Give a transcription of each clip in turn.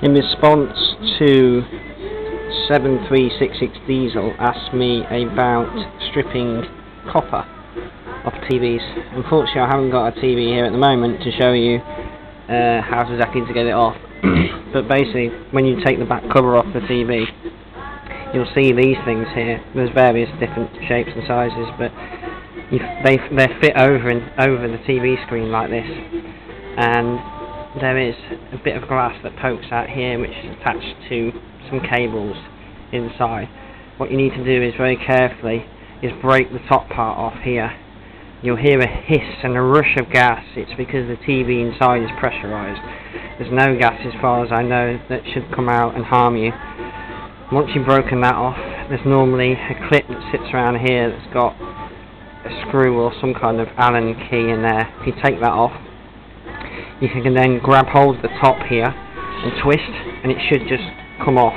In response to 7366 Diesel asked me about stripping copper off TVs. Unfortunately, I haven't got a TV here at the moment to show you how exactly to get it off. But basically, when you take the back cover off the TV, you'll see these things here. There's various different shapes and sizes, but they fit over the TV screen like this, and there is a bit of glass that pokes out here which is attached to some cables inside. What you need to do is very carefully is break the top part off here. You'll hear a hiss and a rush of gas. It's because the TV inside is pressurized. There's no gas, as far as I know, that should come out and harm you. Once you've broken that off, there's normally a clip that sits around here that's got a screw or some kind of Allen key in there. If you take that off, you can then grab hold of the top here and twist, and it should just come off.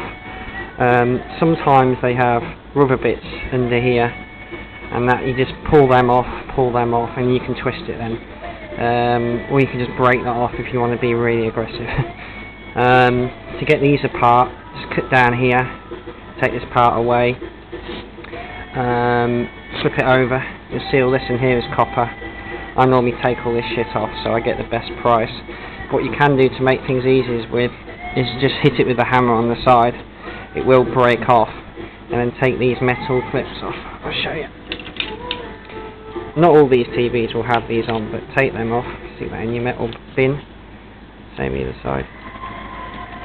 Sometimes they have rubber bits under here, and that you just pull them off, and you can twist it then. Or you can just break that off if you want to be really aggressive. To get these apart, just cut down here, take this part away, flip it over. You'll see all this in here is copper. I normally take all this shit off so I get the best price. What you can do to make things easy is just hit it with a hammer on the side. It will break off, and then take these metal clips off. I'll show you. Not all these TVs will have these on, but take them off. Stick that in your metal bin. Same either side.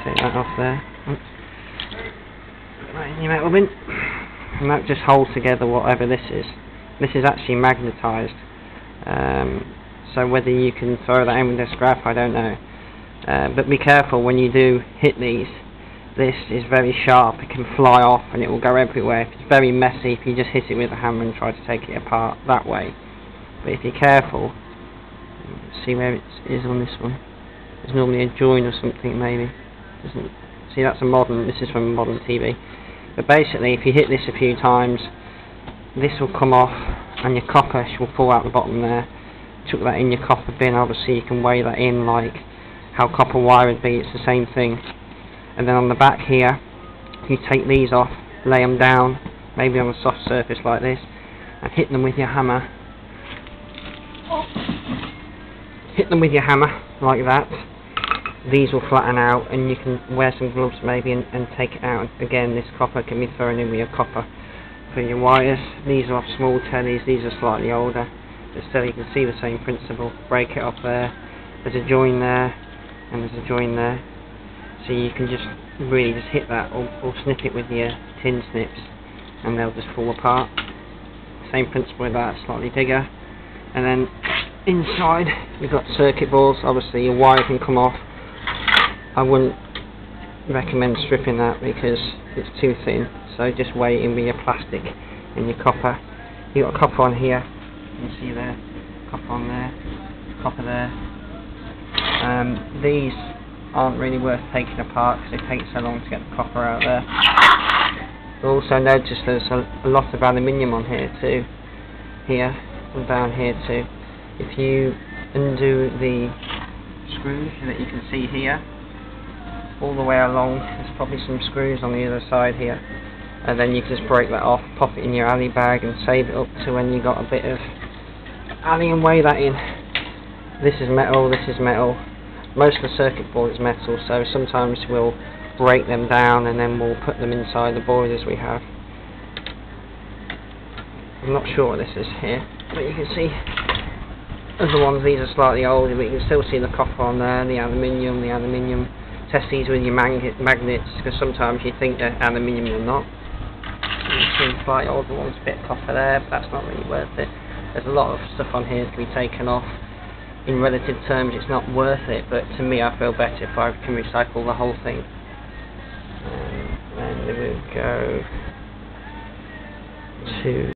Take that off there. Put that in your metal bin, and that just holds together whatever this is. This is actually magnetised. So whether you can throw that in with a scrap, I don't know. But be careful when you do hit these. This is very sharp. It can fly off and it will go everywhere. It's very messy if you just hit it with a hammer and try to take it apart that way. But if you're careful, see where it is on this one. There's normally a join or something, maybe. See, that's this is from a modern TV. But basically, if you hit this a few times, this will come off, and your copper will fall out the bottom there. Chuck that in your copper bin. Obviously you can weigh that in like how copper wire would be. It's the same thing. And then on the back here, you take these off, lay them down, maybe on a soft surface like this, and hit them with your hammer. Hit them with your hammer like that. These will flatten out, and you can wear some gloves maybe and take it out. Again, this copper can be thrown in with your copper. For your wires, these are off small tellys, these are slightly older, but still you can see the same principle. Break it off there, there's a join there, and there's a join there, so you can just really just hit that or snip it with your tin snips and they'll just fall apart. Same principle with that, slightly bigger. And then inside you've got circuit boards. Obviously your wire can come off. I wouldn't recommend stripping that because it's too thin, so just weigh it in with your plastic and your copper. You've got copper on here, you can see there, copper on there, copper there. These aren't really worth taking apart because it takes so long to get the copper out there. You'll also notice there's a lot of aluminium on here too, here and down here too. If you undo the screws that you can see here, all the way along, there's probably some screws on the other side here, and then you can just break that off, pop it in your alley bag and save it up to when you got a bit of alley and weigh that in. This is metal, this is metal. Most of the circuit board is metal, so sometimes we'll break them down and then we'll put them inside the boilers we have. I'm not sure what this is here, but you can see other ones, these are slightly older, but you can still see the copper on there, the aluminium. Test these with your magnets, because sometimes you think they're aluminium or not. You see the slightly older ones, a bit of copper there, but that's not really worth it. There's a lot of stuff on here that can be taken off. In relative terms, it's not worth it, but to me I feel better if I can recycle the whole thing. And then we will go to